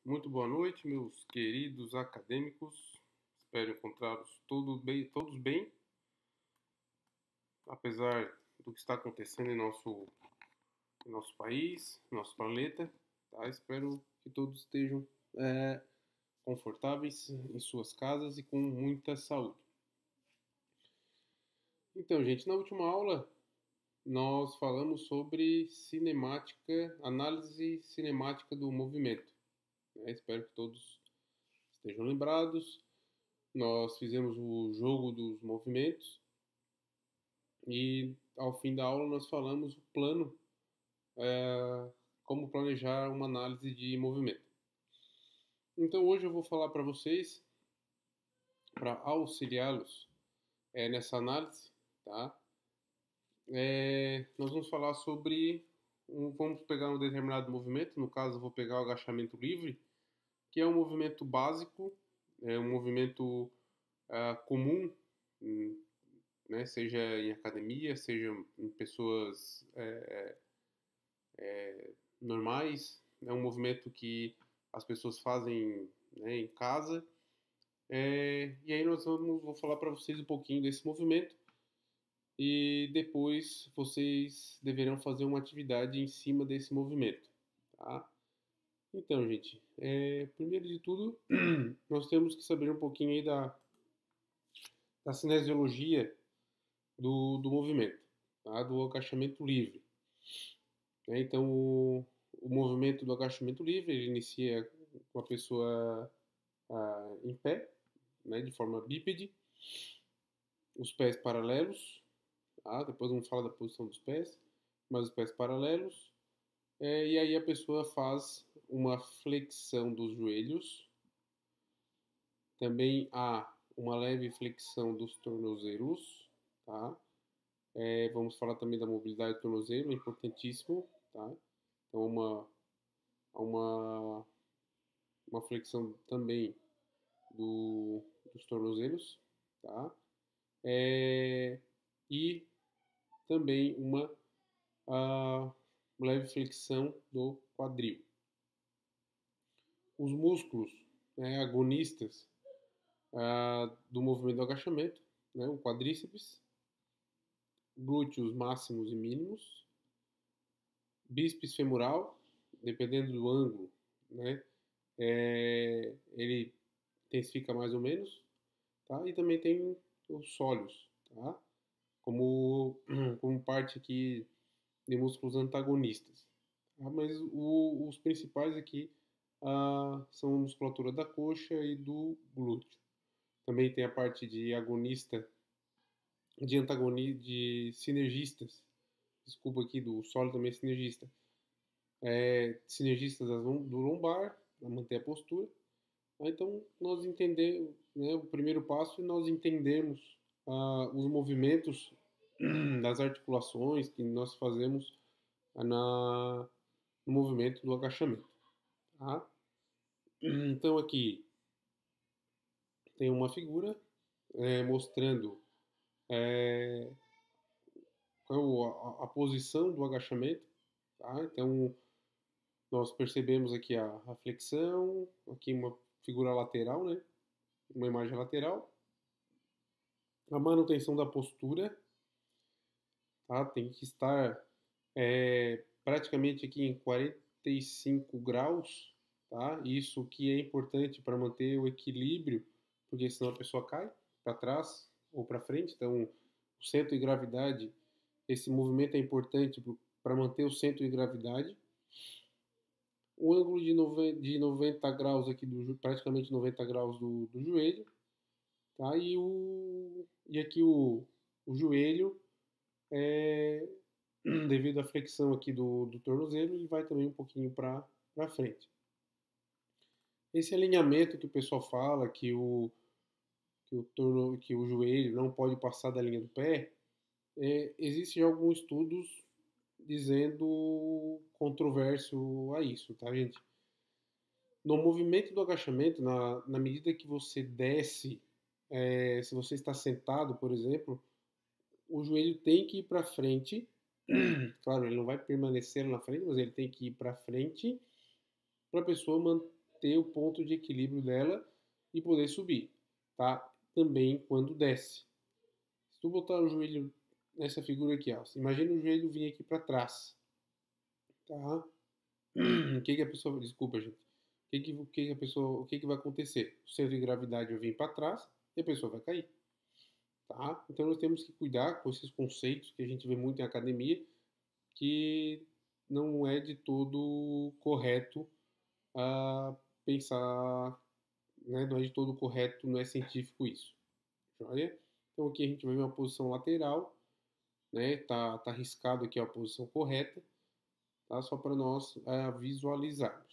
Muito boa noite, meus queridos acadêmicos. Espero encontrá-los todos bem, apesar do que está acontecendo em nosso país, nosso planeta. Tá? Espero que todos estejam confortáveis em suas casas e com muita saúde. Então, gente, na última aula nós falamos sobre cinemática, análise cinemática do movimento. Espero que todos estejam lembrados. Nós fizemos o jogo dos movimentos e ao fim da aula nós falamos o plano, como planejar uma análise de movimento. Então hoje eu vou falar para vocês, para auxiliá-los nessa análise, tá? Nós vamos falar sobre, vamos pegar um determinado movimento, no caso eu vou pegar o agachamento livre, que é um movimento básico, é um movimento comum, né, seja em academia, seja em pessoas normais. É um movimento que as pessoas fazem, né, em casa. E aí vou falar para vocês um pouquinho desse movimento e depois vocês deverão fazer uma atividade em cima desse movimento, tá? Então, gente, primeiro de tudo, nós temos que saber um pouquinho aí da cinesiologia do movimento, tá? Do agachamento livre. Então, o movimento do agachamento livre ele inicia com a pessoa em pé, né, de forma bípede, os pés paralelos, tá? Depois vamos falar da posição dos pés, mas os pés paralelos, e aí a pessoa faz uma flexão dos joelhos, também há uma leve flexão dos tornozelos, tá? Vamos falar também da mobilidade do tornozelo, é importantíssimo, tá? Então uma flexão também dos tornozelos, tá? E também uma leve flexão do quadril. Os músculos agonistas do movimento do agachamento, né, o quadríceps, glúteos máximos e mínimos, bíceps femoral, dependendo do ângulo, né, ele intensifica mais ou menos, tá? E também tem os sólios, tá? Como parte aqui de músculos antagonistas, tá? Mas os principais aqui são a musculatura da coxa e do glúteo. Também tem a parte de agonista, de sinergistas, desculpa aqui, do sólido também é sinergista. Sinergistas do lombar, para manter a postura. Então, nós entendemos, né, o primeiro passo é nós entendermos os movimentos das articulações que nós fazemos no movimento do agachamento. Tá? Então, aqui tem uma figura mostrando qual a posição do agachamento. Tá? Então, nós percebemos aqui a flexão, aqui uma figura lateral, né? Uma imagem lateral. A manutenção da postura, tá? Tem que estar praticamente aqui em 45 graus, tá? Isso que é importante para manter o equilíbrio, porque senão a pessoa cai para trás ou para frente. Então, o centro de gravidade, esse movimento é importante para manter o centro de gravidade. O ângulo de 90 graus aqui, praticamente 90 graus do joelho, tá? E aqui o joelho, devido à flexão aqui do tornozelo, ele vai também um pouquinho para frente. Esse alinhamento que o pessoal fala, que o joelho não pode passar da linha do pé, existem alguns estudos dizendo controverso a isso, tá, gente? No movimento do agachamento, na medida que você desce, se você está sentado, por exemplo, o joelho tem que ir para frente. Claro, ele não vai permanecer na frente, mas ele tem que ir para frente para a pessoa ter o ponto de equilíbrio dela e poder subir, tá? Também quando desce. Se tu botar o joelho nessa figura aqui, ó, imagina o joelho vir aqui para trás, tá? O que que a pessoa, desculpa, gente. O que que vai acontecer? O centro de gravidade vai vir para trás e a pessoa vai cair, tá? Então nós temos que cuidar com esses conceitos que a gente vê muito em academia, que não é de todo correto a pensar, né? Não é de todo correto, não é científico isso, joia? Então aqui a gente vai ver uma posição lateral, né? Tá riscado aqui a posição correta, tá? Só para nós visualizarmos.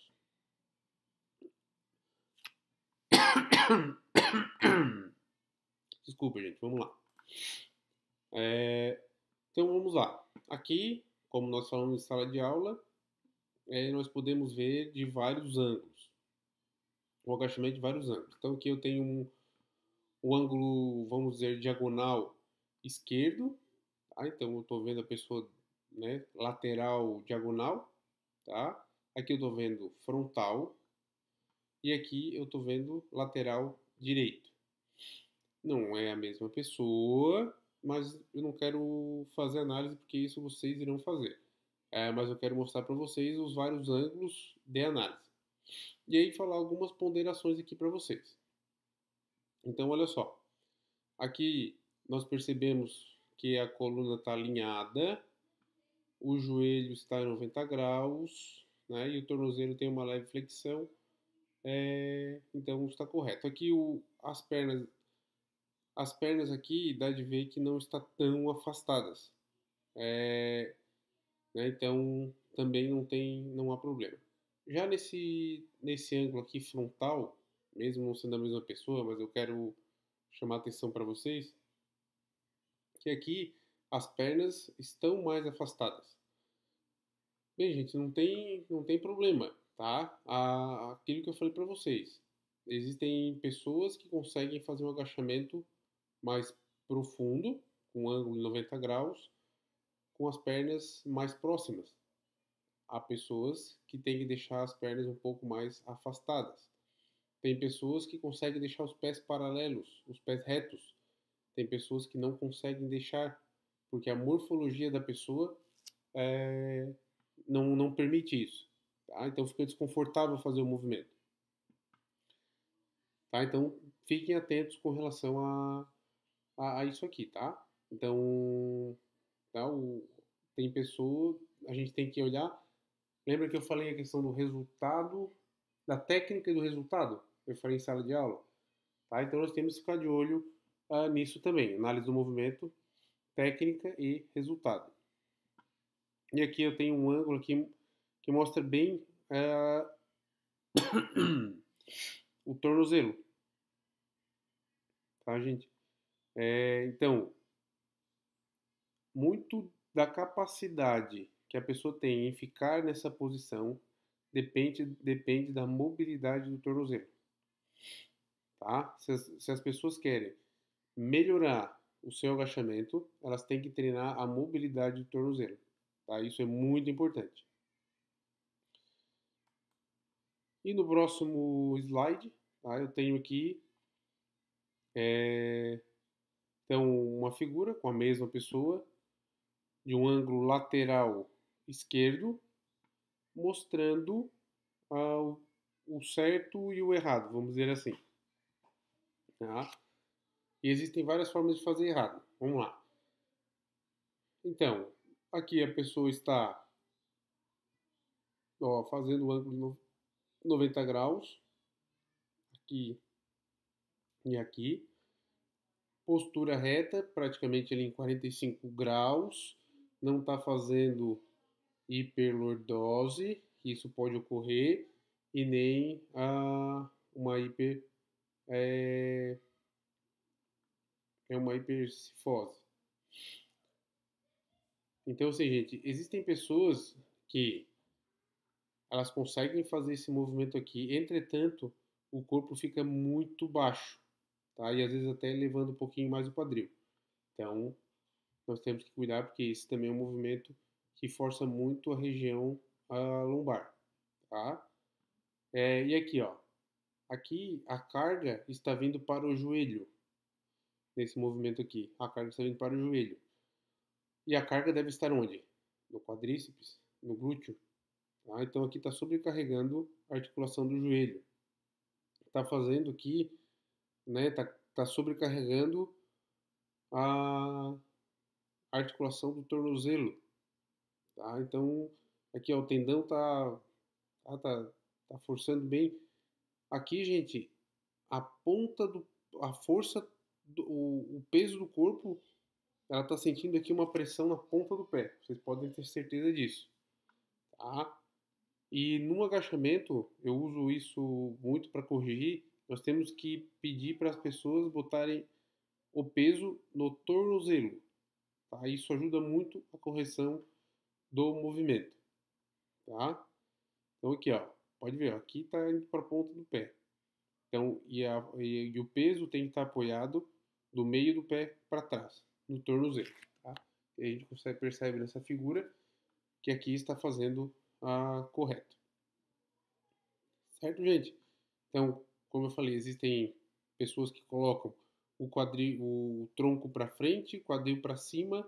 Desculpa, gente, vamos lá. Então vamos lá. Aqui, como nós falamos em sala de aula, nós podemos ver de vários ângulos, o agachamento de vários ângulos. Então aqui eu tenho o ângulo, vamos dizer, diagonal esquerdo, tá? Então eu estou vendo a pessoa, né, lateral diagonal, tá? Aqui eu estou vendo frontal e aqui eu estou vendo lateral direito. Não é a mesma pessoa, mas eu não quero fazer análise porque isso vocês irão fazer. Mas eu quero mostrar para vocês os vários ângulos de análise. E aí falar algumas ponderações aqui para vocês. Então, olha só. Aqui nós percebemos que a coluna está alinhada, o joelho está em 90 graus, né, e o tornozelo tem uma leve flexão. Então está correto. Aqui as pernas aqui dá de ver que não está tão afastadas. Né, então também não há problema. Já nesse ângulo aqui frontal, mesmo não sendo a mesma pessoa, mas eu quero chamar a atenção para vocês, que aqui as pernas estão mais afastadas. Bem, gente, não tem problema, tá? Aquilo que eu falei para vocês. Existem pessoas que conseguem fazer um agachamento mais profundo, com um ângulo de 90 graus, com as pernas mais próximas. Há pessoas que têm que deixar as pernas um pouco mais afastadas. Tem pessoas que conseguem deixar os pés paralelos, os pés retos. Tem pessoas que não conseguem deixar, porque a morfologia da pessoa não permite isso. Tá? Então fica desconfortável fazer o movimento. Tá? Então fiquem atentos com relação a isso aqui, tá? Então, tá? Tem pessoa, a gente tem que olhar. Lembra que eu falei a questão do resultado, da técnica e do resultado? Eu falei em sala de aula. Tá? Então nós temos que ficar de olho nisso também. Análise do movimento, técnica e resultado. E aqui eu tenho um ângulo aqui que mostra bem o tornozelo. Tá, gente? Então, muito da capacidade que a pessoa tem em ficar nessa posição depende da mobilidade do tornozelo. Tá? Se as pessoas querem melhorar o seu agachamento, elas têm que treinar a mobilidade do tornozelo. Tá? Isso é muito importante. E no próximo slide, tá? Eu tenho aqui então, uma figura com a mesma pessoa, de um ângulo lateral esquerdo, mostrando o certo e o errado, vamos dizer assim. Tá? E existem várias formas de fazer errado. Vamos lá. Então, aqui a pessoa está fazendo o ângulo de 90 graus, aqui e aqui. Postura reta, praticamente ali em 45 graus. Não está fazendo hiperlordose, isso pode ocorrer, e nem uma uma hipercifose. Então, assim, gente, existem pessoas que elas conseguem fazer esse movimento aqui, entretanto, o corpo fica muito baixo, tá? E às vezes até levando um pouquinho mais o quadril. Então, nós temos que cuidar porque esse também é um movimento que força muito a região lombar, tá? E aqui, ó, aqui a carga está vindo para o joelho, nesse movimento aqui. A carga está vindo para o joelho. E a carga deve estar onde? No quadríceps, no glúteo. Tá? Então aqui está sobrecarregando a articulação do joelho. Está fazendo aqui, né? Tá sobrecarregando a articulação do tornozelo. Tá? Então aqui ó, o tendão tá, tá, tá forçando bem. Aqui, gente, a ponta do, a força, o peso do corpo, ela está sentindo aqui uma pressão na ponta do pé. Vocês podem ter certeza disso, tá? E no agachamento, eu uso isso muito para corrigir. Nós temos que pedir para as pessoas botarem o peso no tornozelo, tá? Isso ajuda muito a correção do movimento, tá? Então aqui, ó, pode ver, ó, aqui está indo para a ponta do pé. Então, e o peso tem que estar apoiado do meio do pé para trás, no tornozelo, tá? E a gente percebe nessa figura que aqui está fazendo correto. Certo, gente? Então, como eu falei, existem pessoas que colocam o tronco para frente, quadril para cima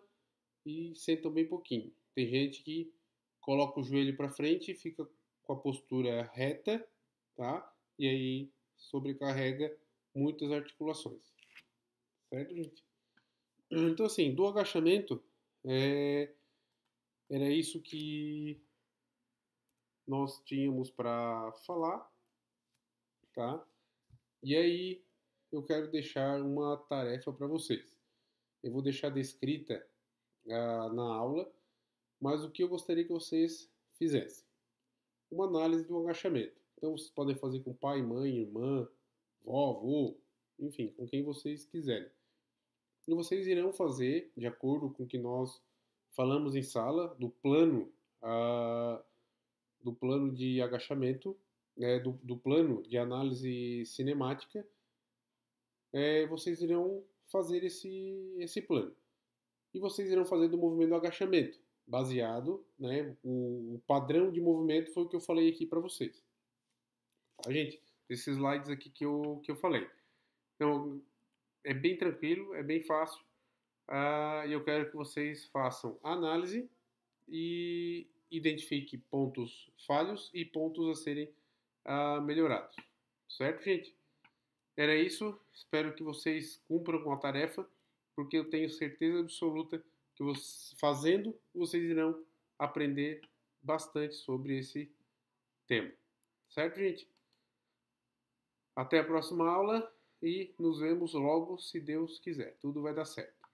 e sentam bem pouquinho. Tem gente que coloca o joelho para frente e fica com a postura reta, tá? E aí sobrecarrega muitas articulações. Certo, gente? Então, assim, do agachamento, é, era isso que nós tínhamos para falar, tá? E aí eu quero deixar uma tarefa para vocês. Eu vou deixar descrita na aula, mas o que eu gostaria que vocês fizessem? Uma análise do agachamento. Então vocês podem fazer com pai, mãe, irmã, vó, avô, enfim, com quem vocês quiserem. E vocês irão fazer, de acordo com o que nós falamos em sala, do plano de agachamento, do plano de análise cinemática, vocês irão fazer esse plano. E vocês irão fazer do movimento do agachamento, baseado, né, o padrão de movimento foi o que eu falei aqui para vocês. Tá, gente? Esses slides aqui que eu falei. Então, é bem tranquilo, é bem fácil. E eu quero que vocês façam a análise e identifique pontos falhos e pontos a serem melhorados. Certo, gente? Era isso. Espero que vocês cumpram com a tarefa, porque eu tenho certeza absoluta que fazendo, vocês irão aprender bastante sobre esse tema. Certo, gente? Até a próxima aula e nos vemos logo, se Deus quiser. Tudo vai dar certo.